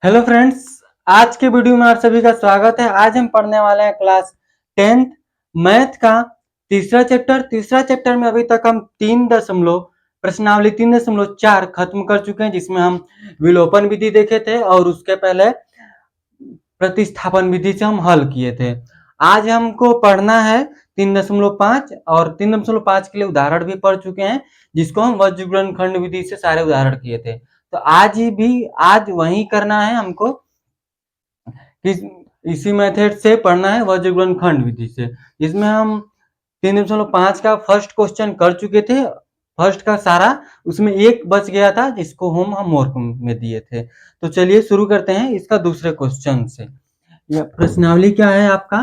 Hello friends, आज के video में आप सभी का स्वागत है। आज हम पढ़ने वाले हैं क्लास 10th मैथ का तीसरा चैप्टर में अभी तक हम 3 दशमलव प्रश्नावली 3.4 खत्म कर चुके हैं, जिसमें हम विलोपन विधि देखे थे और उसके पहले प्रतिस्थापन विधि से हम हल किए थे। आज हमको पढ़ना है 3.5 और 3.5 के लिए उदाहरण भी पढ़ चुके हैं, जिसको हम वज्रगुणन खंड विधि से सारे उदाहरण किए थे। तो आज वही करना है हमको कि इसी मेथड से पढ़ना है वज्रगुणन खंड विधि से, जिसमें हम 3.5 का फर्स्ट क्वेश्चन कर चुके थे। फर्स्ट का सारा उसमें एक बच गया था, जिसको हम होमवर्क में दिए थे। तो चलिए शुरू करते हैं इसका दूसरे क्वेश्चन से। यह प्रश्नावली क्या है आपका?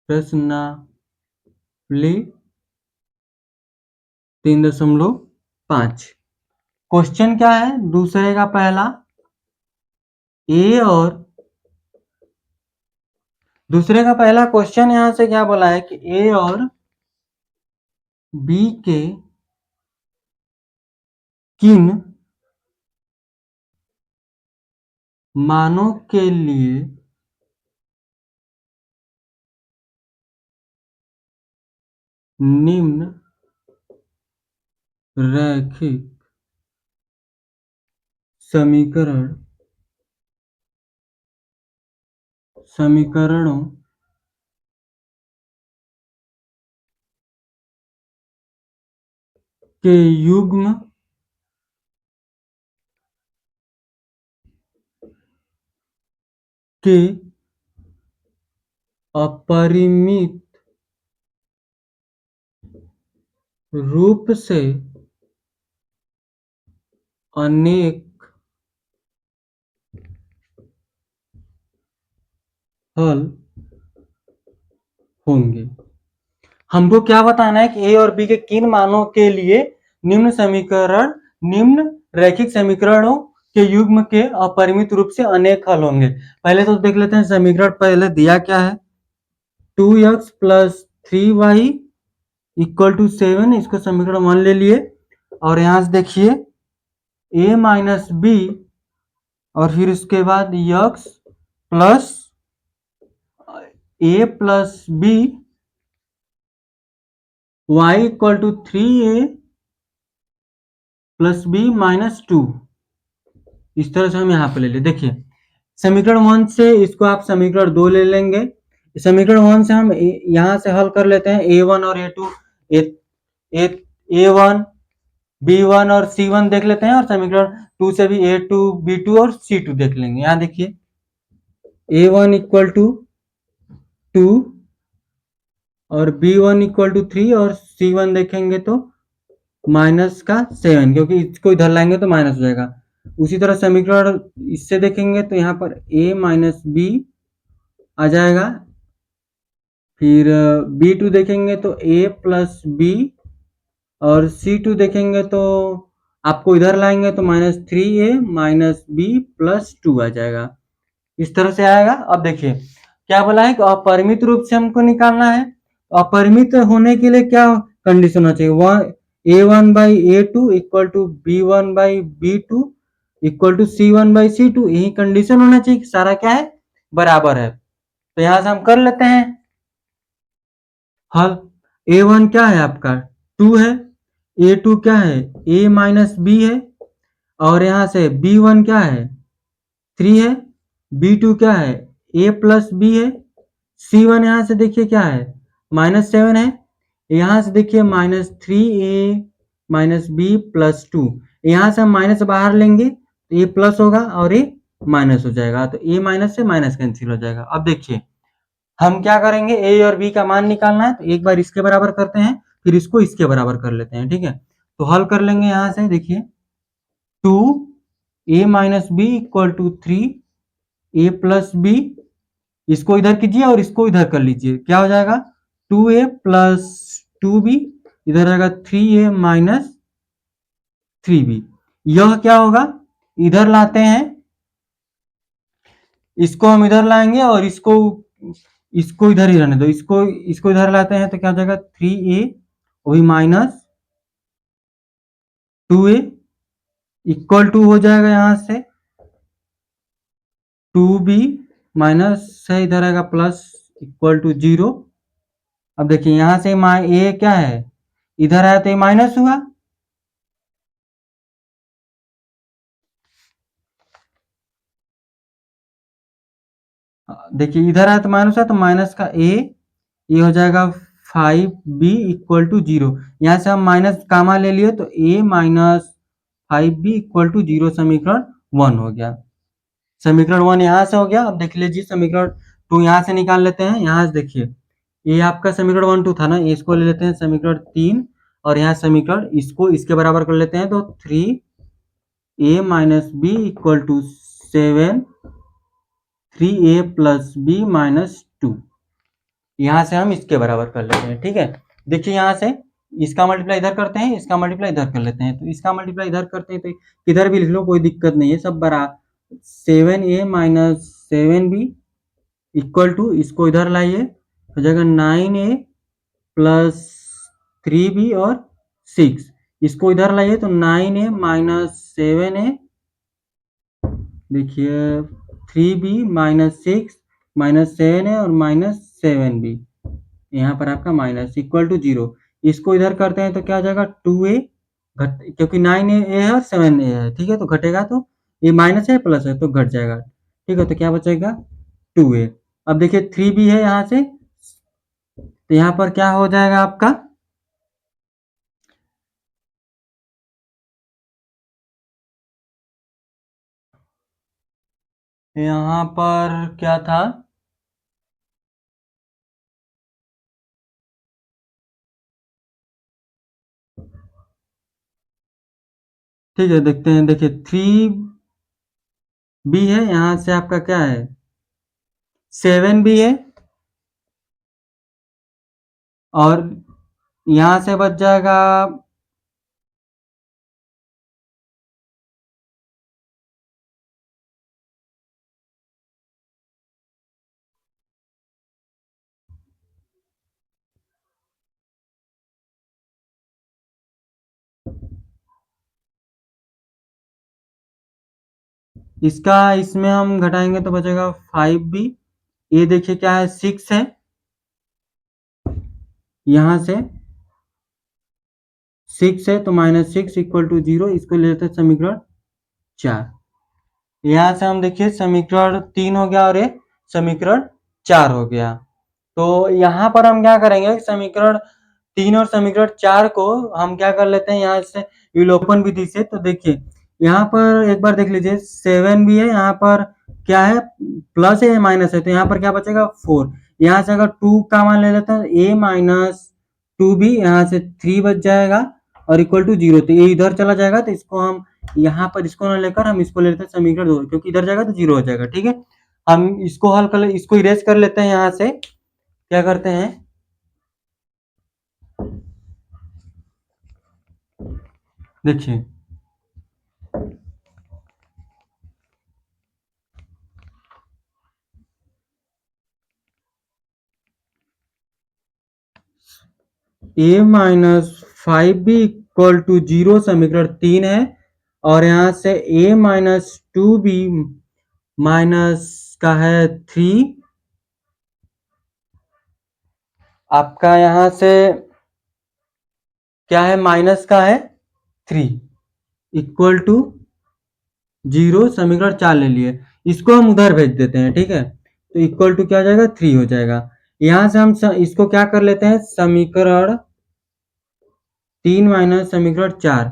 प्रश्नावली 3.5। क्वेश्चन क्या है? दूसरे का पहला ए और दूसरे का पहला क्वेश्चन यहां से क्या बोला है कि ए और बी के किन मानों के लिए निम्न रैखिक समीकरणों के युग्म के अपरिमित रूप से अनेक हल होंगे। हमको क्या बताना है कि ए और बी के किन मानों के लिए निम्न रैखिक समीकरणों के युग्म के अपरिमित रूप से अनेक हल होंगे। पहले तो देख लेते हैं समीकरण पहले दिया क्या है। 2x plus 3y equal to 7, इसको समीकरण 1 ले लिए। और यहां से देखिए a माइनस बी और फिर उसके बाद x plus a plus b y equal to 3a plus b minus 2। इस तरह से हम यहाँ पे ले लिए। देखिए समीकरण 1 से इसको आप समीकरण 2 ले लेंगे। समीकरण 1 से हम यहाँ से हल कर लेते हैं a1 और a2, a1 b1 और c1 देख लेते हैं, और समीकरण 2 से भी a2 b2 और c2 देख लेंगे। यहाँ देखिए a1 इक्वल टू 2 और b1 इक्वल टू 3 और c1 देखेंगे तो माइनस का 7, क्योंकि इसको इधर लाएंगे तो माइनस हो जाएगा। उसी तरह समीकरण इससे देखेंगे तो यहाँ पर a माइनस बी आ जाएगा। फिर b2 देखेंगे तो a प्लस बी और c2 देखेंगे तो आपको इधर लाएंगे तो minus 3a minus b plus 2 आ जाएगा। इस तरह से आएगा। अब देखिए क्या बोला है कि अपरिमित रूप से हमको निकालना है। अपरिमित होने के लिए क्या कंडीशन होना चाहिए? a1 by a2 equal to b1 by b2 equal to c1 by c2, यही कंडीशन होना चाहिए कि सारा क्या है, बराबर है। तो यहां से हम कर लेते हैं हल। a1 क्या है आपका 2 है, a2 क्या है a माइनस बी है, और यहां से b1 क्या है 3 है, b2 क्या है a प्लस बी है, c1 यहाँ से देखिए क्या है माइनस 7 है, यहाँ से देखिए minus 3a minus b plus 2। यहाँ से हम माइनस बाहर लेंगे तो ये प्लस होगा और ये माइनस हो जाएगा, तो a माइनस से माइनस कैंसिल हो जाएगा। अब देखिए हम क्या करेंगे, a और b का मान निकालना है, तो एक बार इसके बराबर करते हैं फिर इसको इसके बराबर कर लेते हैं। ठीक है, तो हल कर लेंगे। यहाँ से देखिए 2a minus b equal to 3a plus b, इसको इधर कीजिए और इसको इधर कर लीजिए, क्या हो जाएगा 2a प्लस 2b, इधर आएगा 3a माइनस 3b। यह क्या होगा, इधर लाते हैं, इसको हम इधर लाएंगे और इसको इधर ही रहने दो, इसको इधर लाते हैं तो क्या हो जाएगा 3a वही माइनस 2a इक्वल टू हो जाएगा यहाँ से 2b माइनस से इधर आएगा प्लस इक्वल टू 0। अब देखिए यहाँ से ए क्या है, इधर आया तो ये माइनस हुआ, देखिए इधर आया तो माइनस है, तो माइनस का ए, ये हो जाएगा 5b इक्वल टू 0। यहाँ से हम माइनस कामा ले लिए तो a minus 5b equal to 0 समीकरण 1 हो गया। समीकरण 1 यहाँ से हो गया। अब देख लीजिए समीकरण 2 यहाँ से निकाल लेते हैं। यहाँ से देखिए ये आपका समीकरण 1 2 था ना, इसको ले लेते हैं समीकरण 3, और यहाँ समीकरण इसको इसके बराबर कर लेते हैं तो 3a minus b equal to 7, 3a plus b minus 2। यहाँ से हम इसके बराबर कर लेते हैं। ठीक है, देखिए यहाँ से इसका मल्टीप्लाई इधर करते हैं, इसका मल्टीप्लाई इधर कर लेते हैं, तो इसका मल्टीप्लाई इधर करते हैं तो इधर भी लिख लो, कोई दिक्कत नहीं है, सब बराबर 7a minus 7b equal to, इसको इधर लाइए हो जाएगा 9a प्लस 3b और 6, इसको इधर लाइए तो 9a माइनस 7a, देखिए 3b माइनस 6 माइनस 7a और माइनस 7b, यहाँ पर आपका माइनस इक्वल टू 0। इसको इधर करते हैं तो क्या हो जाएगा 2a, क्योंकि 9a है और 7a है, ठीक है, तो घटेगा तो ये माइनस है प्लस है तो घट जाएगा। ठीक है, तो क्या बचेगा 2a। अब देखिए 3b है यहाँ से, तो यहाँ पर क्या हो जाएगा आपका, यहाँ पर क्या था, ठीक है देखते हैं, देखिए 3b है, यहाँ से आपका क्या है 7b है, और यहाँ से बच जाएगा, इसका इसमें हम घटाएंगे तो बचेगा 5b, ये देखिए क्या है 6 है, यहाँ से 6 है तो माइनस 6 इक्वल टू 0, इसको ले लेते हैं समीकरण 4। यहाँ से हम देखिए समीकरण 3 हो गया और ये समीकरण 4 हो गया। तो यहाँ पर हम क्या करेंगे, समीकरण 3 और समीकरण 4 को हम क्या कर लेते हैं यहाँ से विलोपन विधि से। तो देखिए यहाँ पर एक बार देख लीजिए 7 भी है, यहाँ पर क्या है प्लस है माइनस है, तो यहाँ पर क्या बचेगा 4। यहाँ से अगर 2 का मान ले लेते हैं a माइनस 2b, यहाँ से 3 बच जाएगा और इक्वल टू 0, तो ये इधर चला जाएगा, तो इसको हम यहाँ पर इसको ना लेकर हम इसको ले लेते हैं समीकरण 2, क्योंकि इधर जाएगा तो 0 हो जाएगा। ठीक है, हम इसको हल कर, इसको इरेज कर लेते हैं। यहाँ से क्या करते हैं, देखिए a minus 5b equal to 0 समीकरण 3 है, और यहाँ से a माइनस 2b माइनस का है 3, आपका यहाँ से क्या है माइनस का है 3 इक्वल टू 0 समीकरण 4 ले लिए, इसको हम उधर भेज देते हैं। ठीक है, तो इक्वल टू क्या हो जाएगा 3 हो जाएगा। यहाँ से हम इसको क्या कर लेते हैं समीकरण 3 माइनस समीकरण 4,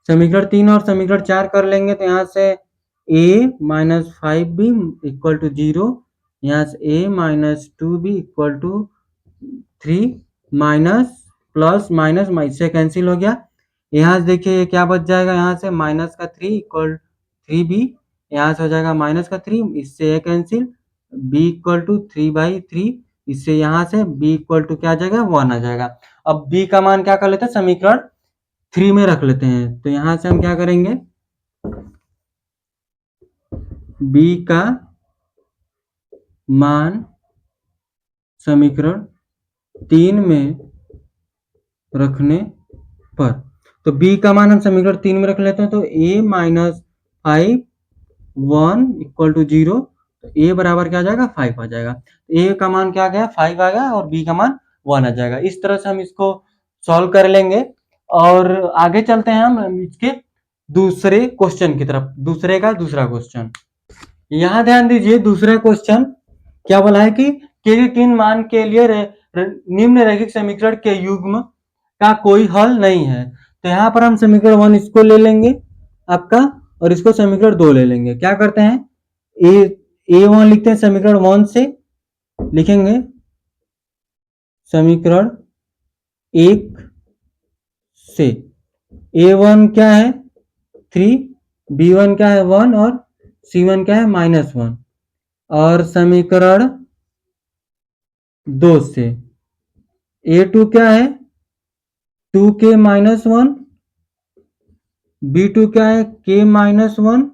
समीकरण 3 और समीकरण 4 कर लेंगे तो यहाँ से a minus 5b equal to 0, यहाँ से a minus 2b equal to 3, minus plus minus इससे कैंसिल हो गया। यहाँ से देखिए क्या बच जाएगा, यहाँ से माइनस का 3 इक्वल 3b, यहाँ से हो जाएगा माइनस का 3, इससे a cancel, b equal to 3/3, इससे यहाँ से b इक्वल टू क्या आ जाएगा 1 आ जाएगा। अब b का मान क्या कर लेते हैं समीकरण 3 में रख लेते हैं, तो यहाँ से हम क्या करेंगे b का मान समीकरण 3 में रखने पर, तो बी का मान हम समीकरण 3 में रख लेते हैं, तो a माइनस 5 1 इक्वल टू 0, तो a बराबर क्या आ जाएगा 5 आ जाएगा। a का मान क्या आ गया 5 आ गया और b का मान 1 आ जाएगा। इस तरह से हम इसको सॉल्व कर लेंगे और आगे चलते हैं हम इसके दूसरे क्वेश्चन की तरफ। दूसरे का दूसरा क्वेश्चन, यहाँ ध्यान दीजिए, दूसरा क्वेश्चन क्या बोला है कि के किन मान के लिए निम्न रैखिक समीकरण के युग्म का कोई हल नहीं है। तो यहाँ पर हम समीकरण 1 इसको ले लेंगे आपका, और इसको समीकरण 2 ले लेंगे। क्या करते हैं, a1 लिखते हैं समीकरण 1 से, लिखेंगे समीकरण 1 से a1 क्या है 3, b1 क्या है 1 और c1 क्या है -1, और समीकरण 2 से a2 क्या है 2k -1, b2 क्या है k -1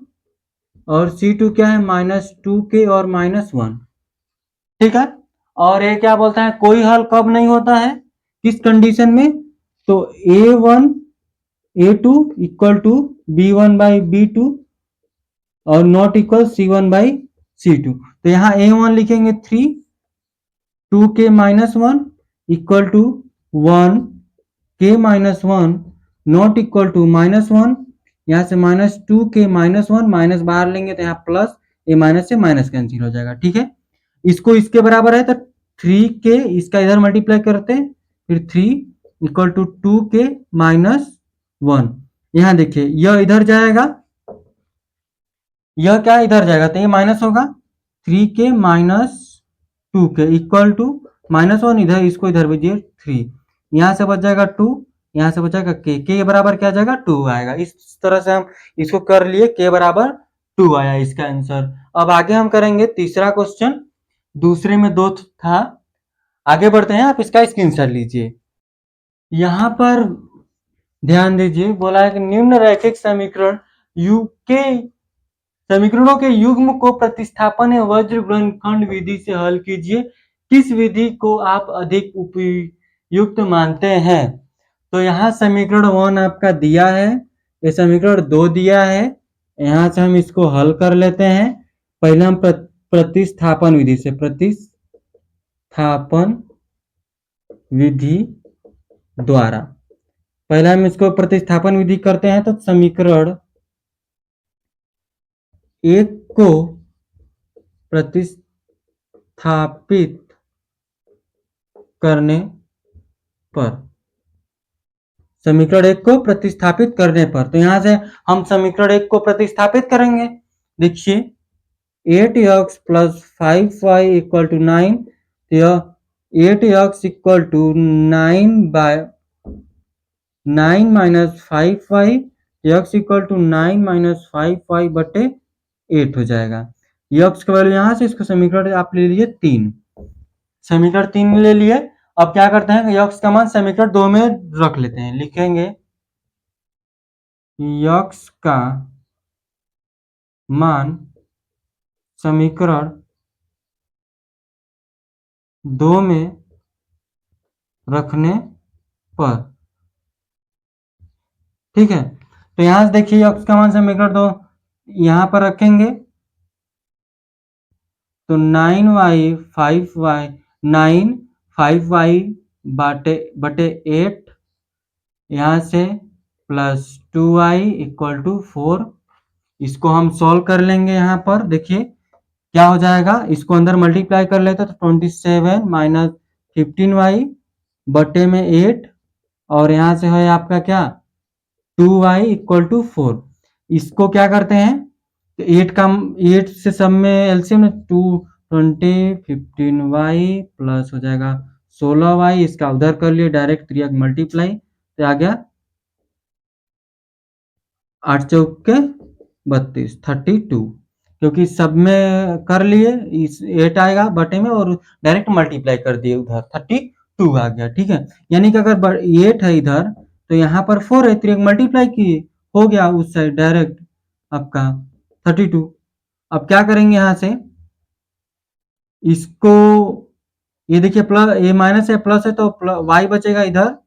और c2 क्या है -2k और -1। ठीक है, और ये क्या बोलता है कोई हल कब नहीं होता है, किस कंडीशन में, तो a1 a2 equal to b1 by b2 और not equal c1 by c2। तो यहाँ a1 लिखेंगे 3, 2k -1 equal to 1 k -1 not equal to -1, यहाँ से -2k -1 माइनस बाहर लेंगे तो यहाँ प्लस, ये माइनस से माइनस कैंसिल हो जाएगा। ठीक है, इसको इसके बराबर है तो 3k इसका इधर मल्टीप्लाई करते हैं, फिर 3 इक्वल टू 2k -1। यहाँ देखिए यह इधर जाएगा, यह क्या इधर जाएगा तो ये माइनस होगा, 3k -2k इक्वल टू -1, इधर इसको इधर भेजिए 3, यहाँ से बच जाएगा 2, यहाँ से बचेगा k, के बराबर क्या जाएगा 2 आएगा। इस तरह से हम इसको कर लिए, के बराबर 2 आया इसका आंसर। अब आगे हम करेंगे तीसरा क्वेश्चन, दूसरे में 2 था। आगे बढ़ते हैं, आप इसका स्क्रीनशॉट लीजिए। यहाँ पर ध्यान दीजिए, बोला है कि निम्न रैखिक समीकरण के समीकरणों के युग्म को प्रतिस्थापन एवं वज्र गुणनखंड विधि से हल कीजिए। किस विधि को आप अधिक उपयुक्त मानते हैं। तो यहाँ समीकरण 1 आपका दिया है, ये समीकरण 2 दिया है। यहाँ से हम इसको हल कर लेते हैं। पहले हम प्रतिस्थापन विधि से, प्रतिस्थापन विधि द्वारा पहले हम इसको प्रतिस्थापन विधि करते हैं। तो समीकरण 1 को प्रतिस्थापित करने पर, समीकरण 1 को प्रतिस्थापित करने पर, तो यहां से हम समीकरण 1 को प्रतिस्थापित करेंगे। देखिए 8x plus 5y equal to 9, तो यह 8x equal to 9 minus 5y, x equal to 9 minus 5y बटे 8 हो जाएगा। x का वैल्यू यहाँ से, इसको समीकरण आप ले लीजिए 3, समीकरण 3 ले लिए। अब क्या करते हैं, x का मान समीकरण 2 में रख लेते हैं। लिखेंगे x का मान समीकरण 2 में रखने पर, ठीक है। तो यहां से देखिए x का मान समीकरण 2 यहां पर रखेंगे तो 9y 5y 9 5y बटे 8, यहाँ से प्लस 2y इक्वल टू 4। इसको हम सॉल्व कर लेंगे। यहाँ पर देखिए क्या हो जाएगा, इसको अंदर मल्टीप्लाई कर लेते तो 27 माइनस 15y बटे में 8, और यहाँ से है आपका क्या 2y इक्वल टू 4। इसको क्या करते हैं, तो 8 से सब में एलसीएम में 2 20 15y प्लस हो जाएगा 16y, इसका उधर कर लिए डायरेक्ट 3 मल्टीप्लाई, तो आ गया 8 चौक के 32 32, क्योंकि सब में कर लिए, इस 8 आएगा बटे में और डायरेक्ट मल्टीप्लाई कर दिए उधर 32 आ गया। ठीक है, यानी कि अगर 8 है इधर तो यहाँ पर 4 है, 3 मल्टीप्लाई किए, हो गया उस साइड डायरेक्ट आपका 32। अब क्या करेंगे, यहाँ से इसको, ये देखिए प्लस, ये माइनस है प्लस है तो y बचेगा इधर,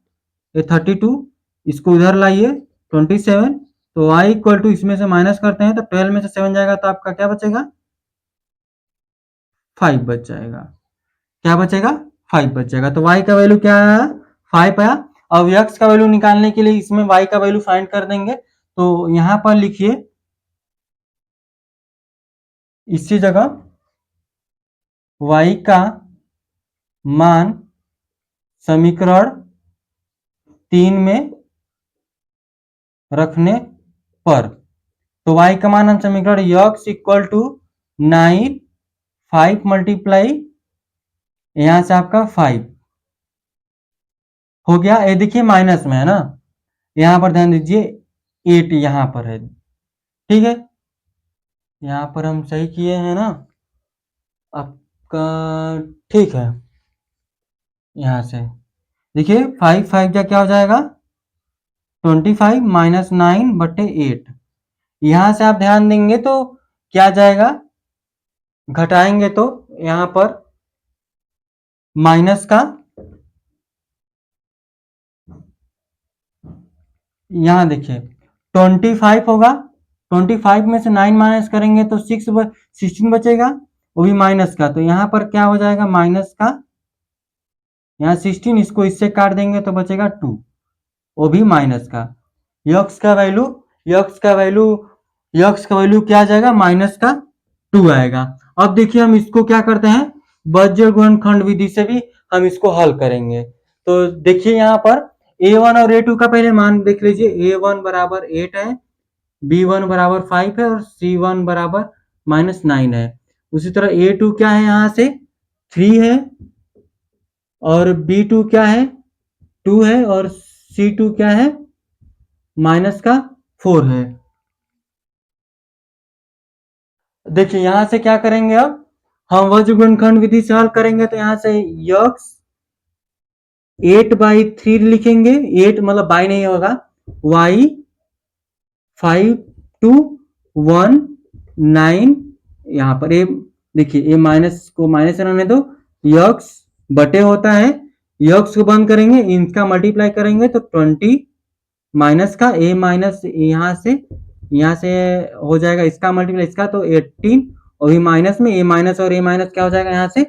ये 32 इसको उधर लाइए 27, तो y इक्वल टू इसमें से माइनस करते हैं तो 12 में से 7 जाएगा तो आपका क्या बचेगा 5 बच जाएगा। क्या बचेगा 5 बच जाएगा। तो y का वैल्यू क्या आया 5 आया। अब x का वैल्यू निकालने के लिए इसमें y का वैल्यू फाइंड कर देंगे। तो यहां पर लिखिए इसी जगह y का मान समीकरण 3 में रखने पर, तो y का मान हम समीकरण x इक्वल टू 9, 5 मल्टीप्लाई यहां से आपका 5 हो गया। ये देखिए माइनस में है ना, यहां पर ध्यान दीजिए 8 यहां पर है, ठीक है। यहां पर हम सही किए हैं ना आपका, ठीक है। यहां से देखिए 5 5 का क्या हो जाएगा 25 माइनस 9/8। यहां से आप ध्यान देंगे तो क्या जाएगा, घटाएंगे तो यहां पर माइनस का, यहां देखिए 25 होगा, 25 में से 9 माइनस करेंगे तो 16 बचेगा, वो भी माइनस का। तो यहाँ पर क्या हो जाएगा माइनस का, यहाँ 16, इसको इससे काट देंगे तो बचेगा 2, वो भी माइनस का। यक्स का वैल्यू यक्स का वैल्यू यक्स का वैल्यू क्या आ जाएगा माइनस का 2 आएगा। अब देखिए हम इसको क्या करते हैं, बीजगणित गुणनखंड विधि से भी हम इसको हल करेंगे। तो देखिए यहाँ पर a1 और a2 का पहले मान देख लीजिए। a1 बराबर 8 है, b1 बराबर 5 है और c1 बराबर -9 है। उसी तरह a2 क्या है यहाँ से 3 है और b2 क्या है 2 है और c2 क्या है -4 है। देखिए यहां से क्या करेंगे, अब हम वज्र गुणनखंड विधि से हल करेंगे तो यहां से यक्स 8/3 लिखेंगे, 8 मतलब बाई नहीं होगा, y 5 2 1 9, यहाँ पर ए देखिए ए माइनस को माइनस रहने दो, यक्स बटे होता है, यक्स को बंद करेंगे इनका मल्टीप्लाई करेंगे तो 20 माइनस का ए माइनस यहाँ से हो जाएगा इसका मल्टीप्लाई इसका तो 18, और भी माइनस में ए माइनस और ए माइनस क्या हो जाएगा यहाँ से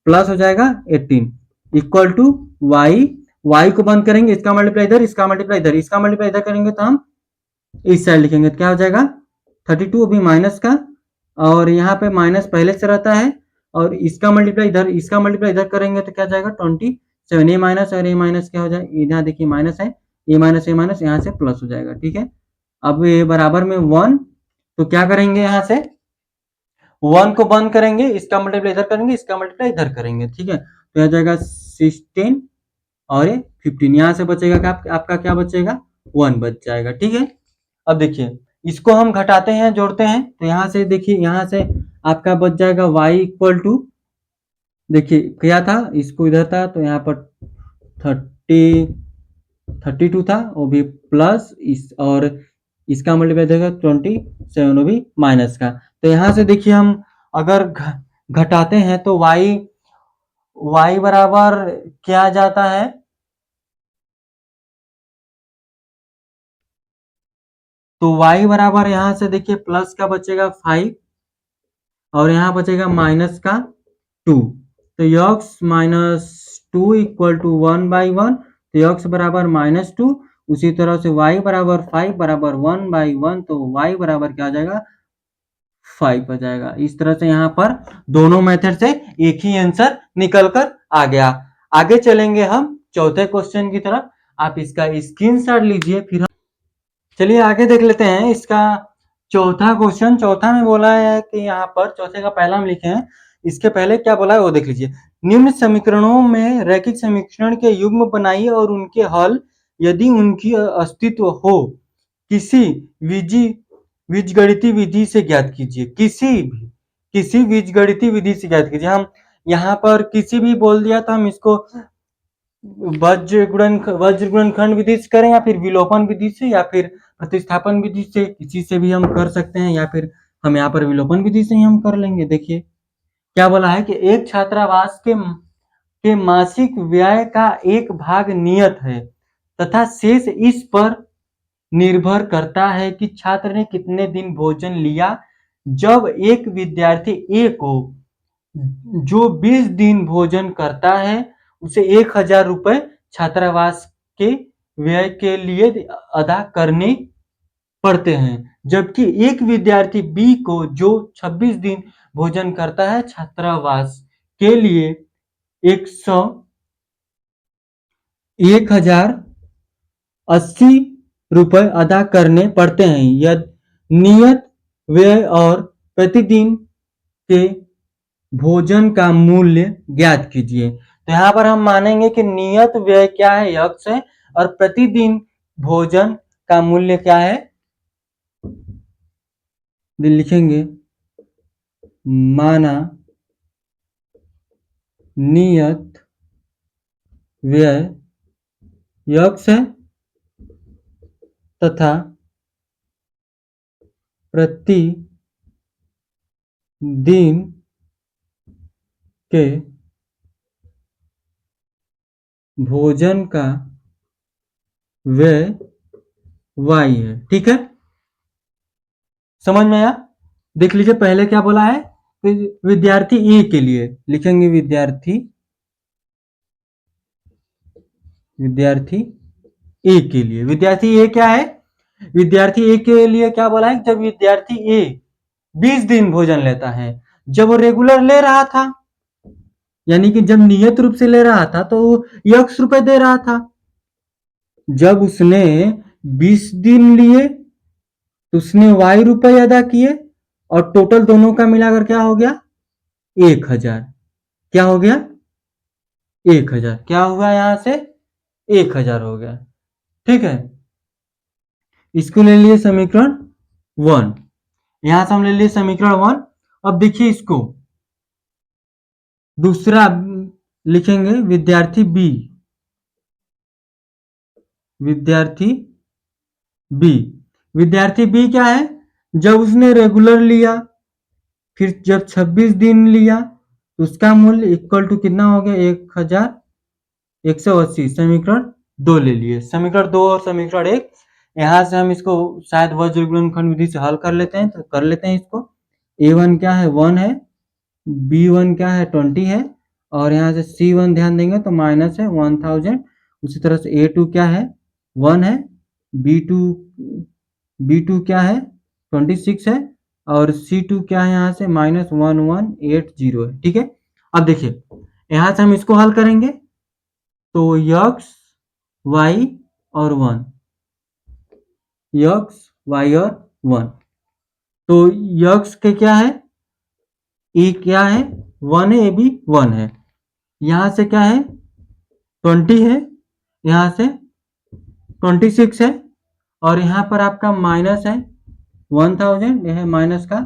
प्लस हो जाएगा 18 इक्वल टू वाई को बंद करेंगे इसका मल्टीप्लाई इधर, इसका मल्टीप्लाई इधर, इसका मल्टीप्लाई इधर करेंगे तो हम इस साइड लिखेंगे तो क्या हो जाएगा 32 भी माइनस का, और यहाँ पे माइनस पहले से रहता है और इसका मल्टीप्लाई इधर करेंगे तो क्या जाएगा 27। ए माइनस और ए माइनस क्या हो जाएगा, यहाँ देखिए माइनस है, ए माइनस यहाँ से प्लस हो जाएगा, ठीक है। अब ये बराबर में 1, तो क्या करेंगे यहाँ से 1 को बंद करेंगे, इसका मल्टीप्लाई इधर करेंगे, इसका मल्टीप्लाई इधर करेंगे, ठीक है। तो यह जाएगा 16 और ये 15, यहाँ से बचेगा क्या आपका क्या बचेगा 1 बच जाएगा, ठीक है। अब देखिए इसको हम घटाते हैं जोड़ते हैं तो यहाँ से देखिए यहाँ से आपका बच जाएगा y इक्वल टू, देखिए क्या था इसको इधर था तो यहाँ पर 32 था, वो भी प्लस इस और इसका मल्टीप्लाई देगा 27, वो भी माइनस का। तो यहाँ से देखिए हम अगर घटाते हैं तो y बराबर क्या जाता है, तो y बराबर यहाँ से देखिए प्लस का बचेगा 5 और यहाँ बचेगा माइनस का 2, तो यक्स -2 इक्वल टू 1/1, तो यक्स बराबर -2। उसी तरह से y बराबर 5 बराबर 1/1, तो y बराबर क्या आ जाएगा 5 आ जाएगा। इस तरह से यहाँ पर दोनों मेथड से एक ही आंसर निकल कर आ गया। आगे चलेंगे हम चौथे क्वेश्चन की तरफ, आप इसका स्क्रीनशॉट लीजिए फिर हम चलिए आगे देख लेते हैं। इसका चौथा क्वेश्चन, चौथा में बोला है कि यहाँ पर चौथे का पहला हम लिखे हैं, इसके पहले क्या बोला है वो देख लीजिए। निम्न समीकरणों में रैखिक समीकरण के युग्म बनाइए और उनके हल यदि उनकी अस्तित्व हो किसी बीजगणितीय विधि से ज्ञात कीजिए। किसी बीजगणितीय विधि से ज्ञात कीजिए। हम यहाँ पर किसी भी बोल दिया तो हम इसको वज्र गुणनखंड विधि से करें या फिर विलोपन विधि से या फिर प्रतिस्थापन विधि से, किसी से भी हम कर सकते हैं या फिर हम यहाँ पर विलोपन विधि से ही हम कर लेंगे। देखिए क्या बोला है कि एक छात्रावास के मासिक व्यय का एक भाग नियत है तथा शेष इस पर निर्भर करता है कि छात्र ने कितने दिन भोजन लिया। जब एक विद्यार्थी ए को जो 20 दिन भोजन करता है उसे 1000 रुपये छात्रावास के व्यय के लिए अदा करने पड़ते हैं, जबकि एक विद्यार्थी बी को जो 26 दिन भोजन करता है छात्रावास के लिए 1080 रुपये अदा करने पड़ते हैं। यदि नियत व्यय और प्रतिदिन के भोजन का मूल्य ज्ञात कीजिए। तो यहाँ पर हम मानेंगे कि नियत व्यय क्या है, x है, और प्रतिदिन भोजन का मूल्य क्या है, लिखेंगे माना नियत व्यय x है तथा प्रति दिन के भोजन का व्यय y है। ठीक है, समझ में आया? देख लीजिए पहले क्या बोला है, विद्यार्थी ए के लिए लिखेंगे विद्यार्थी ए के लिए। विद्यार्थी ए क्या है, विद्यार्थी ए के लिए क्या बोला है, जब विद्यार्थी ए 20 दिन भोजन लेता है, जब वो रेगुलर ले रहा था, यानी कि जब नियत रूप से ले रहा था तो x रुपए दे रहा था। जब उसने 20 दिन लिए तो उसने y रुपए अदा किए और टोटल दोनों का मिलाकर क्या हो गया, 1000। क्या हो गया, 1000। क्या हुआ, यहां से 1000 हो गया। ठीक है, इसको ले लिए समीकरण 1, यहां से हम ले लिए समीकरण 1। अब देखिए इसको दूसरा लिखेंगे विद्यार्थी बी, विद्यार्थी बी क्या है, जब उसने रेगुलर लिया फिर जब 26 दिन लिया तो उसका मूल्य इक्वल टू कितना हो गया, 1180। समीकरण 2 ले लिए, समीकरण 2 और समीकरण 1। यहां से हम इसको शायद वज्र गुणनखंड विधि से हल कर लेते हैं, तो कर लेते हैं इसको। a1 क्या है, 1 है, b1 क्या है, 20 है, और यहाँ से c1 ध्यान देंगे तो माइनस है 1000। उसी तरह से a2 क्या है, 1 है, b2 क्या है, 26 है, और c2 क्या है, यहाँ से माइनस 1180 है। ठीक है, अब देखिए यहाँ से हम इसको हल करेंगे तो x y और 1, x y और 1, तो x के क्या है, e क्या है, 1 है, ab 1 है, यहाँ से क्या है 20 है, यहाँ से 26 है, और यहाँ पर आपका माइनस है 1000, यह है माइनस का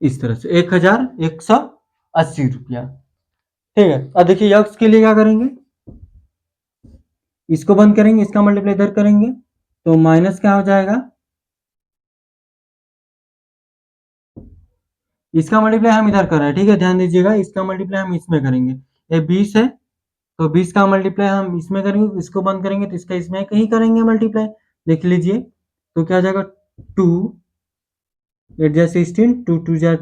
इस तरह से 1180 रुपया। ठीक है, अब देखिए यक्स के लिए क्या करेंगे, इसको बंद करेंगे, इसका मल्टीप्लाई इधर करेंगे तो माइनस क्या हो जाएगा, इसका मल्टीप्लाई हम इधर कर रहे हैं। ठीक है, ध्यान दीजिएगा, इसका मल्टीप्लाई हम इसमें करेंगे, ये 20 है तो 20 का मल्टीप्लाई हम इसमें करेंगे, इसको बंद करेंगे तो इसका इसमें कहीं करेंगे मल्टीप्लाई। देख लीजिए तो क्या हो जाएगा, 2 8 जा 16, 2 2 जा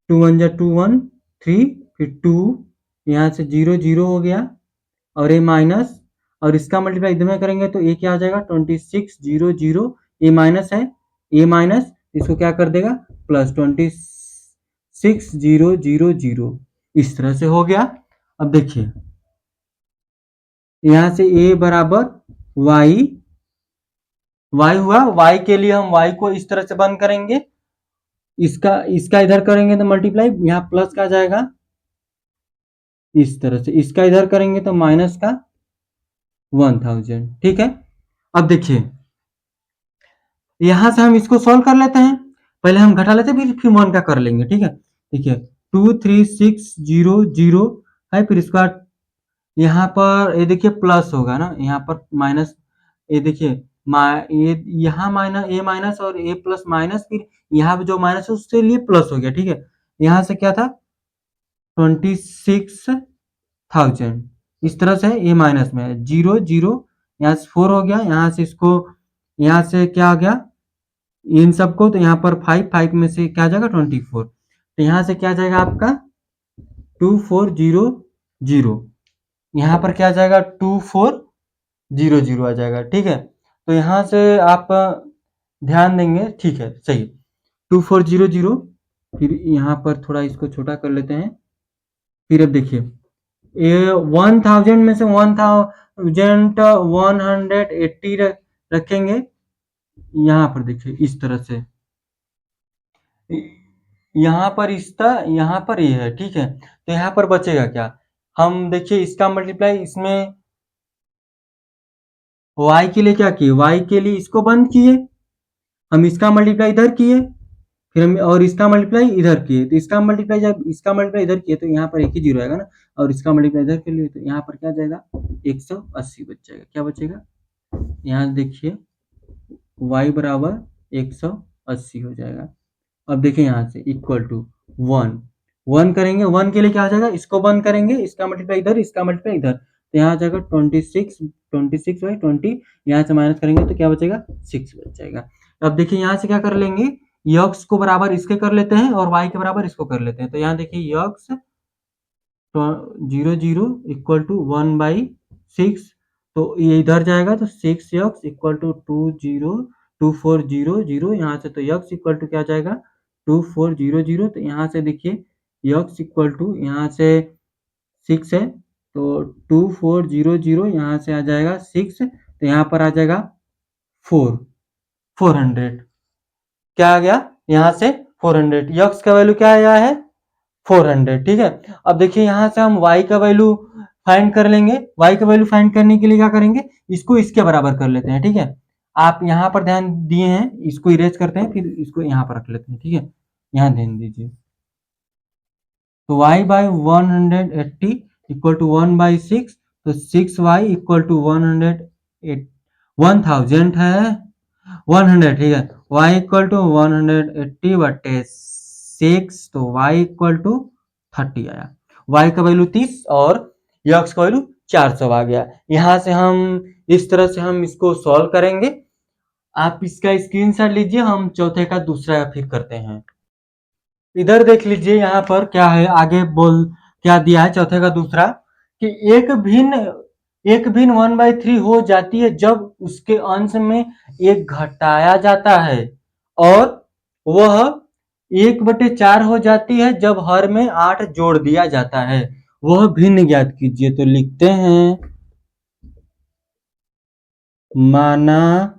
2 1 जा 2 1 3, फिर 2, यहाँ से 0 0 हो गया, और ये माइनस, और इसका मल्टीप्लाई इधर में करेंगे तो ये क्या हो जाएगा 26 0 0, ये माइनस है, ये माइनस इसको क्या कर देगा प्लस 26 0 0 0, इस तरह से हो गया। अब देखिए यहां से a बराबर y हुआ, y के लिए हम y को इस तरह से बंद करेंगे, इसका इधर करेंगे तो मल्टीप्लाई, यहाँ प्लस का जाएगा इस तरह से, इसका इधर करेंगे तो माइनस का 1000। ठीक है, अब देखिए यहां से हम इसको सॉल्व कर लेते हैं, पहले हम घटा लेते हैं फिर 1 का कर लेंगे। ठीक है, देखिए 2 3 6 0 0 है, फिर इसके बाद यहाँ पर ये देखिए प्लस होगा ना, यहाँ पर माइनस, ये देखिए ये यहाँ माइनस, ए माइनस और ए प्लस माइनस, फिर यहाँ पे जो माइनस है उसके लिए प्लस हो गया। ठीक है, यहाँ से क्या था 26,000। इस तरह से ये माइनस में है, 0 0 यहाँ से 4 हो गया, यहाँ से इसको, यहाँ से क्या आ गया इन सबको, तो यहाँ पर 5 में से क्या आ जाएगा 24, तो यहाँ से क्या आ जाएगा आपका 2400, यहाँ पर क्या आ जाएगा 2400 आ जाएगा। ठीक है, तो यहाँ से आप ध्यान देंगे, ठीक है सही, 2400। फिर यहाँ पर थोड़ा इसको छोटा कर लेते हैं। फिर अब देखिए, ये 1000 में से 1180 रखेंगे, यहाँ पर देखिए इस तरह से, यहाँ पर इसका, यहाँ पर ये है, ठीक है, तो यहाँ पर बचेगा क्या, हम देखिए इसका मल्टीप्लाई इसमें y के लिए क्या किए, y के लिए इसको बंद किए, हम इसका मल्टीप्लाई इधर किए, फिर हम और इसका मल्टीप्लाई इधर किए, तो इसका मल्टीप्लाई जब इसका मल्टीप्लाई इधर किए तो यहाँ पर एक ही जीरो आएगा ना, और इसका मल्टीप्लाई इधर कर लिए तो यहाँ पर क्या जाएगा 180 बच जाएगा। क्या बचेगा, यहाँ देखिए y बराबर 180 हो जाएगा। अब देखिए यहाँ से इक्वल टू 1 करेंगे, 1 के लिए क्या हो जाएगा, इसको 1 करेंगे, इसका मल्टीप्लाई इधर, इसका मल्टीप्लाई इधर, तो यहाँ आ जाएगा 26/20, यहाँ से माइनस करेंगे तो क्या बचेगा 6 बच जाएगा। अब देखिए यहाँ से क्या कर लेंगे, यक्स को बराबर इसके कर लेते हैं और y के बराबर इसको कर लेते हैं, तो यहाँ देखिए यक्स 0 इक्वल टू 1/6, तो ये इधर जाएगा तो 6x इक्वल टू 2400, यहाँ से तो x इक्वल टू क्या जाएगा 2400, तो यहाँ से देखिए x इक्वल टू यहाँ से 6 है, तो 2400 यहाँ से आ जाएगा 6, तो यहाँ पर आ जाएगा 400, क्या आ गया यहाँ से 400, x का वैल्यू क्या आया है 400। ठीक है, अब देखिए यहाँ से हम y का वैल्यू फाइंड कर लेंगे, y का वैल्यू फाइंड करने के लिए क्या करेंगे, इसको इसके बराबर कर लेते हैं। ठीक है, आप यहाँ पर ध्यान दिए हैं, इसको इरेज करते हैं, फिर इसको यहाँ पर रख लेते हैं। ठीक है, यहाँ ध्यान दीजिए, तो y बाई 180 इक्वल टू 1/6, तो 6y इक्वल टू 1000 है 100। ठीक है, y इक्वल टू 180/6, तो y इक्वल टू 30 आया, y का वैल्यू 30 और x का वैल्यू 400 आ गया। यहाँ से हम इस तरह से हम इसको सॉल्व करेंगे, आप इसका स्क्रीनशॉट लीजिए, हम चौथे का दूसरा फिर करते हैं। इधर देख लीजिए यहाँ पर क्या है, आगे बोल क्या दिया है चौथे का दूसरा, कि एक भिन्न 1/3 हो जाती है जब उसके अंश में एक घटाया जाता है, और वह 1/4 हो जाती है जब हर में 8 जोड़ दिया जाता है, वह भिन्न ज्ञात कीजिए। तो लिखते हैं, माना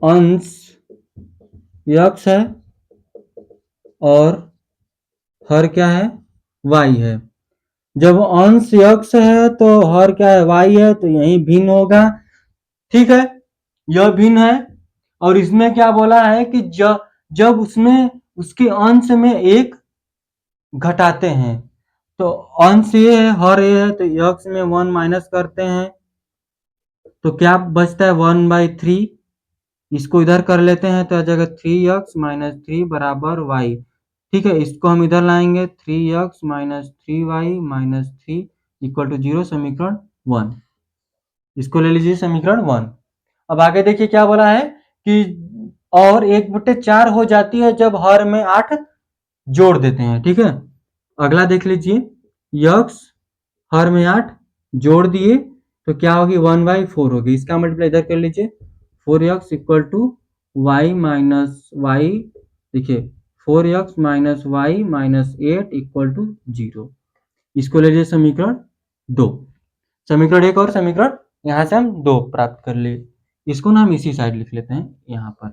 अंश x है और हर क्या है y है। जब अंश x है तो हर क्या है y है, तो यही भिन्न होगा। ठीक है, यह भिन्न है, और इसमें क्या बोला है कि जब उसमें उसके अंश में एक घटाते हैं, तो अंश ये है हर ये है, तो x में 1 माइनस करते हैं तो क्या बचता है 1/3, इसको इधर कर लेते हैं तो आ जाएगा 3x माइनस 3 बराबर y। ठीक है, इसको हम इधर लाएंगे, 3x minus 3y minus 3 equal to 0, समीकरण 1, इसको ले लीजिए समीकरण 1। अब आगे देखिए क्या बोला है कि और 1/4 हो जाती है जब हर में 8 जोड़ देते हैं। ठीक है, अगला देख लीजिए, x हर में 8 जोड़ दिए तो क्या होगी 1/4 होगी, इसका मल्टीप्लाई इधर कर लीजिए, 4x equal to y minus y, देखिए 4x minus y minus 8 equal to 0, इसको ले लीजिए समीकरण 2। समीकरण 1 और समीकरण यहाँ से हम 2 प्राप्त कर लिए, इसको ना हम इसी साइड लिख लेते हैं, यहाँ पर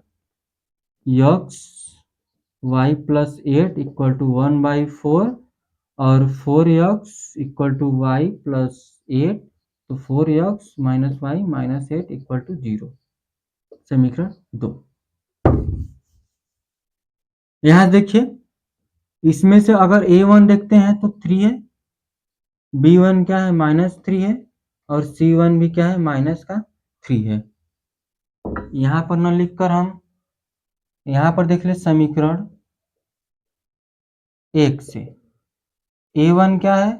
x y plus 8 equal to 1/4 और 4x equal to Y plus 8, तो 4x minus y minus 8 equal to 0, समीकरण 2। यहाँ देखिए, इसमें से अगर a1 देखते हैं तो 3 है, b1 क्या है -3 है, और c1 भी क्या है माइनस का 3 है। यहाँ पर न लिखकर हम यहाँ पर देख ले समीकरण 1 से। A1 क्या है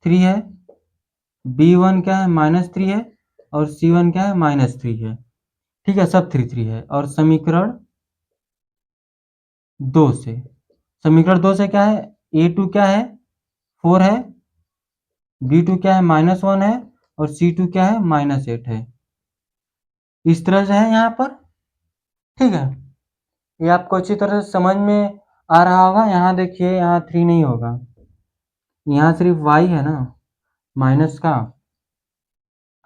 3 है, B1 क्या है -3 है और C1 क्या है -3 है। ठीक है, सब 3 3 है। और समीकरण 2 से, समीकरण 2 से क्या है A2 क्या है 4 है, B2 क्या है -1 है और C2 क्या है -8 है। इस तरह से है यहाँ पर। ठीक है, ये आपको अच्छी तरह से समझ में आ रहा होगा। यहाँ देखिए, यहाँ 3 नहीं होगा, यहाँ सिर्फ y है ना माइनस का।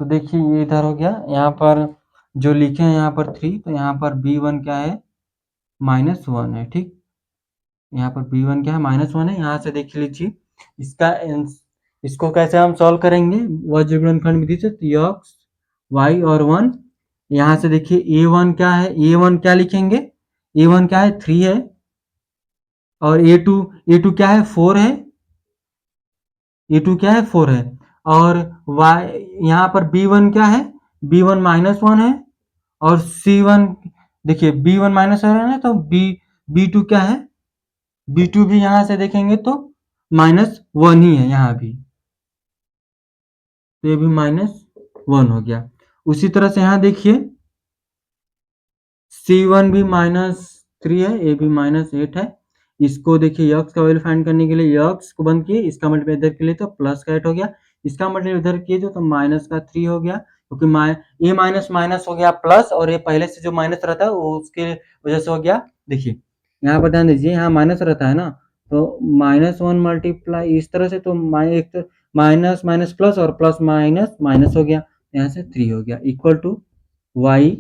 तो देखिए ये इधर हो गया, यहाँ पर जो लिखे हैं यहाँ पर 3, तो यहाँ पर B1 क्या है -1 है। ठीक, यहाँ पर B1 क्या है -1 है। यहाँ से देख लीजिए इसका इसको कैसे हम सॉल्व करेंगे वज्रगुणनखंड विधि से। तो x y और 1, यहाँ से देखिए A1 क्या है, A1 क्या लिखेंगे, A1 क्या है 3 है और A2 क्या है 4 है, A2 क्या है 4 है और y यहाँ पर B1 क्या है, B1 -1 है और C1 देखिए B1 -1 है तो B2 क्या है, B2 भी यहाँ से देखेंगे तो -1 ही है यहाँ भी, तो ये भी -1 हो गया। उसी तरह से यहाँ देखिए C1 भी -3 है, ये भी -8 है। इसको देखिए x का वैल्यू फाइंड करने के लिए x को बंद किए, इसका मल्टीप्लाई इधर के लिए तो प्लस का 8 हो गया, इसका मल्टीप्लाई इधर किए तो माइनस का 3 हो गया, क्योंकि ये माइनस माइनस हो गया प्लस और ये पहले से जो माइनस रहता है वो उसके वजह से हो गया। देखिए यहाँ पर ध्यान दीजिए, यहाँ माइनस रहता है ना, तो -1 मल्टीप्लाई इस तरह से, तो एक माइनस माइनस प्लस और प्लस माइनस माइनस हो गया, यहाँ से 3 हो गया इक्वल टू y।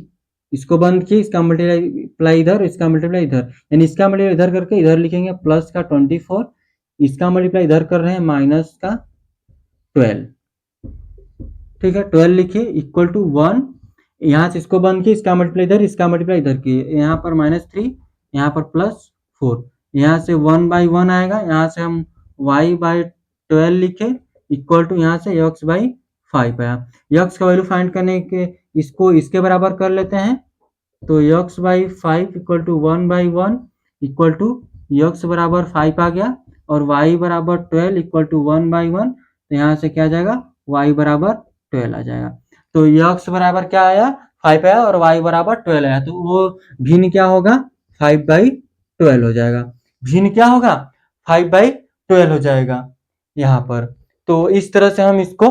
इसको बंद किए, इसका मल्टीप्लाई इधर, इसका मल्टीप्लाई इधर, यानी इसका मल्टीप्लाई इधर करके इधर लिखेंगे प्लस का 24, इसका मल्टीप्लाई इधर कर रहे हैं माइनस का 12। ठीक है, 12 लिखिए इक्वल टू 1। यहाँ से इसको बंद किए, इसका मल्टीप्लाई इधर, इसका मल्टीप्लाई इधर किए, यहाँ पर -3, यहाँ पर +4, यहाँ से 1/1 आएगा, यहाँ से हम y/12 लिखे इक्वल टू यहाँ से x/5 आया। x का वैल्यू फाइंड करने के इसको इसके बराबर कर लेते हैं, तो x/5 equal to 1/1 equal to x बराबर 5 आ गया और y बराबर 12 इक्वल टू 1/1, तो यहाँ से क्या आ जाएगा y बराबर 12 आ जाएगा। तो x बराबर क्या आया 5 आया और y बराबर 12 आया, तो वो भिन्न क्या होगा 5/12 हो जाएगा। भिन्न क्या होगा 5/12 हो जाएगा यहाँ पर। तो इस तरह से हम इसको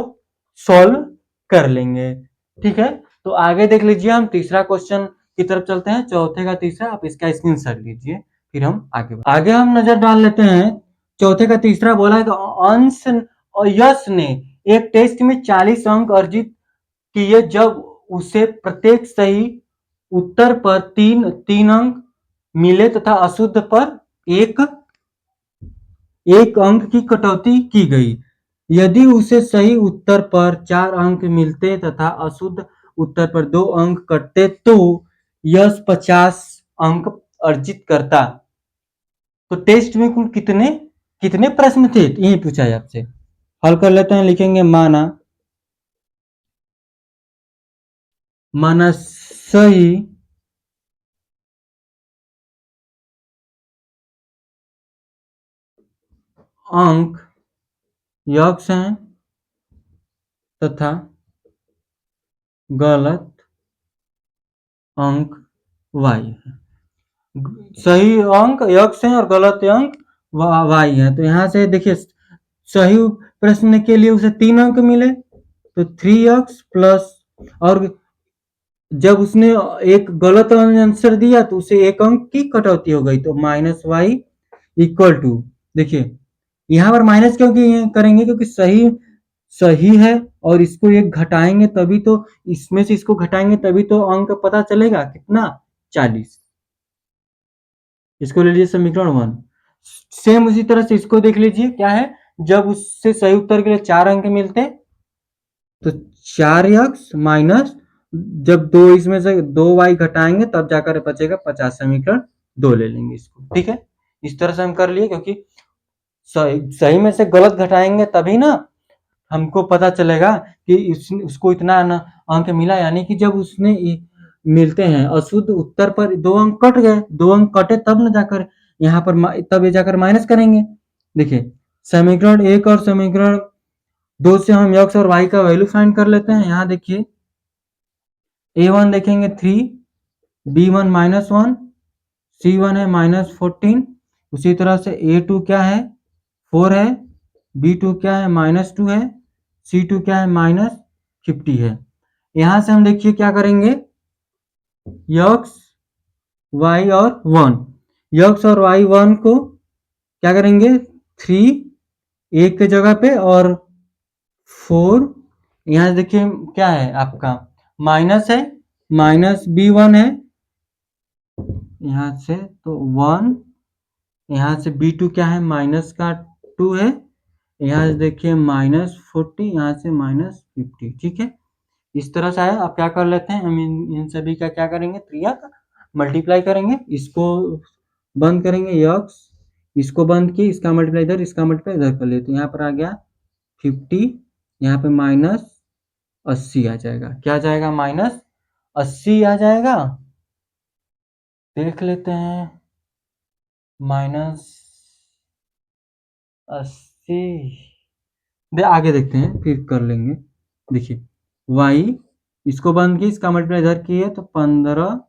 सॉल्व कर लेंगे। ठीक है, तो आगे देख लीजिए, हम तीसरा क्वेश्चन की तरफ चलते हैं, चौथे का तीसरा। आप इसका स्क्रीनशॉट लीजिए, फिर हम आगे हम नजर डाल लेते हैं। चौथे का तीसरा बोला है, तो अंश और यश ने एक टेस्ट में 40 अंक अर्जित किए जब उसे प्रत्येक सही उत्तर पर 3 अंक मिले तथा अशुद्ध पर एक अंक की कटौती की गई। यदि उसे सही उत्तर पर 4 अंक मिलते तथा अशुद्ध उत्तर पर 2 अंक कटते तो यश 50 अंक अर्जित करता। तो टेस्ट में कुल कितने कितने प्रश्न थे, यही पूछा है आपसे। हल कर लेते हैं, लिखेंगे माना सही अंक x हैं तथा गलत अंक y है। सही अंक x है और गलत अंक y है। तो यहाँ से देखिए सही प्रश्न के लिए उसे 3 अंक मिले, तो 3x प्लस, और जब उसने एक गलत आंसर दिया तो उसे 1 अंक की कटौती हो गई, तो -y इक्वल टू, देखिए यहाँ पर माइनस क्यों करेंगे, क्योंकि सही सही है और इसको एक घटाएंगे तभी तो, इसमें से इसको घटाएंगे तभी तो अंक पता चलेगा कितना 40। इसको ले लीजिए समीकरण 1। सेम उसी तरह से इसको देख लीजिए, क्या है, जब उससे सही उत्तर के लिए 4 अंक मिलते तो 4x माइनस, जब 2 इसमें से 2y घटाएंगे तब जाकर बचेगा 50। समीकरण 2 ले लेंगे इसको। ठीक है, इस तरह से हम कर लिए, क्योंकि सही में से गलत घटाएंगे तभी ना हमको पता चलेगा कि उसको इतना अंक मिला, यानी कि जब उसने मिलते हैं अशुद्ध उत्तर पर 2 अंक कट गए, 2 अंक कटे तब न जाकर यहाँ पर तब ये जाकर माइनस करेंगे। देखिए समीकरण 1 और समीकरण 2 से हम x और y का वैल्यू फाइंड कर लेते हैं। यहाँ देखिए a1 देखेंगे 3, b1 -1, c1 है -14, उसी तरह से a2 क्या है 4 है, b2 क्या है -2 है, c2 क्या है -50 है। यहाँ से हम देखिए क्या करेंगे x y और 1, x और y 1 को क्या करेंगे 3 एक के जगह पे और 4 यहाँ देखिए क्या है आपका माइनस है, माइनस b1 है यहाँ से तो 1, यहाँ से b2 क्या है माइनस का 2 है, यहाँ से देखिए -40, यहाँ से -50। ठीक है, इस तरह से आया। अब क्या कर लेते हैं हम इन सभी का क्या करेंगे क्रिया का मल्टीप्लाई करेंगे, इसको बंद करेंगे x, इसको बंद किए, इसका मल्टीप्लाई इधर, इसका मल्टीप्लाई इधर कर लेते हैं। यहाँ पर आ गया 50, यहाँ पे -80 आ जाएगा। क्या आ जाएगा -80 आ जाएगा। देख लेते हैं -80 आगे देखते हैं फिर कर लेंगे। देखिए y इसको बंद किए, इसका मल्टीप्लाई इधर किए तो 15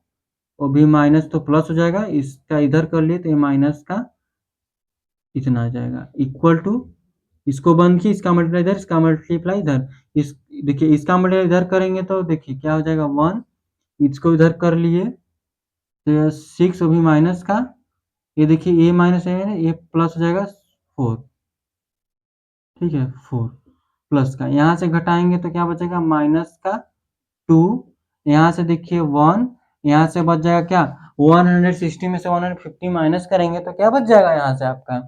और भी माइनस तो प्लस हो जाएगा, इसका इधर कर लिए तो ये माइनस का इतना आ जाएगा इक्वल टू, इसको बंद किए, इसका मल्टीप्लाई इधर, इसका मल्टीप्लाई इधर, इस देखिए इसका मल्टीप्लाई इधर करेंगे तो देखिए क्या हो जाएगा 1, इसको इधर कर लिए तो 6 और भी माइनस का, ये देखिए a माइनस है ये प्लस हो जाएगा 4। ठीक है 4 प्लस का, यहाँ से घटाएंगे तो क्या बचेगा माइनस का 2, यहाँ से देखिए 1, यहाँ से बच जाएगा क्या 160 में से 150 माइनस करेंगे तो क्या बच जाएगा यहाँ से आपका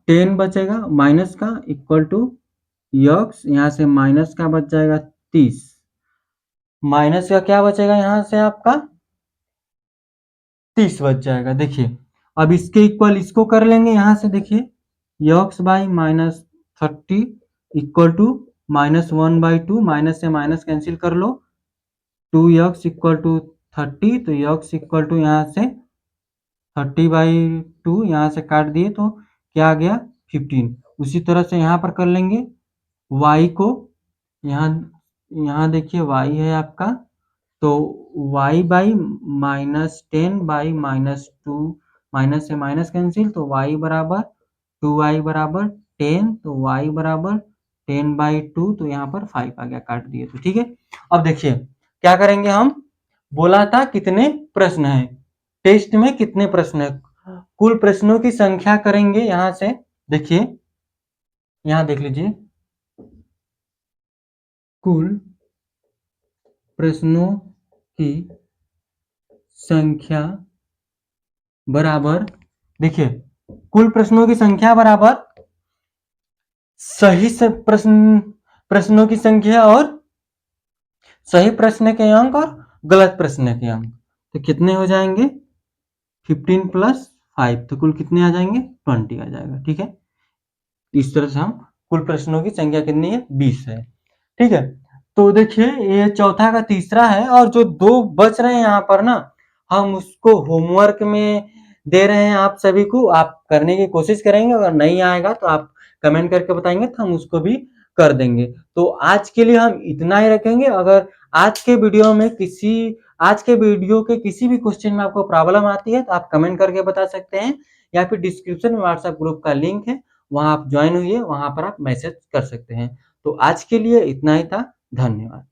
10 बचेगा माइनस का इक्वल टू x, यहाँ से माइनस का बच जाएगा 30, माइनस का क्या बचेगा यहाँ से आपका 30 बच जाएगा। देखिए अब इसके इक्वल इसको कर लेंगे, यहाँ से देखिए x by -30 equal to -1/2, minus से माइनस कैंसिल कर लो, 2x इक्वल टू 30, तो x इक्वल टू यहाँ से 30/2 यहाँ से काट दिए तो क्या आ गया 15। उसी तरह से यहाँ पर कर लेंगे y को, यहाँ यहाँ देखिए y है आपका तो y बाई -10 बाई -2, माइनस से माइनस कैंसिल तो y बराबर 2y बराबर 10, तो y बराबर 10/2, तो यहाँ पर 5 आ गया, काट दिए तो। ठीक है, अब देखिए क्या करेंगे हम, बोला था कितने प्रश्न हैं टेस्ट में, कितने प्रश्न है, कुल प्रश्नों की संख्या करेंगे। यहाँ से देखिए यहाँ देख लीजिए कुल प्रश्नों की संख्या बराबर, देखिए कुल प्रश्नों की संख्या बराबर सही से प्रश्नों की संख्या और सही प्रश्न के अंक और गलत प्रश्न के अंक, तो कितने हो जाएंगे 15 + 5, तो कुल कितने आ जाएंगे 20 आ जाएगा। ठीक है, इस तरह से हम कुल प्रश्नों की संख्या कितनी है 20 है। ठीक है, तो देखिए ये चौथा का तीसरा है और जो 2 बच रहे हैं यहाँ पर ना, हम उसको होमवर्क में दे रहे हैं आप सभी को, आप करने की कोशिश करेंगे, अगर नहीं आएगा तो आप कमेंट करके बताएंगे तो हम उसको भी कर देंगे। तो आज के लिए हम इतना ही रखेंगे। अगर आज के वीडियो के किसी भी क्वेश्चन में आपको प्रॉब्लम आती है तो आप कमेंट करके बता सकते हैं, या फिर डिस्क्रिप्शन में व्हाट्सएप ग्रुप का लिंक है, वहां आप ज्वाइन हुई, वहां पर आप मैसेज कर सकते हैं। तो आज के लिए इतना ही था, धन्यवाद।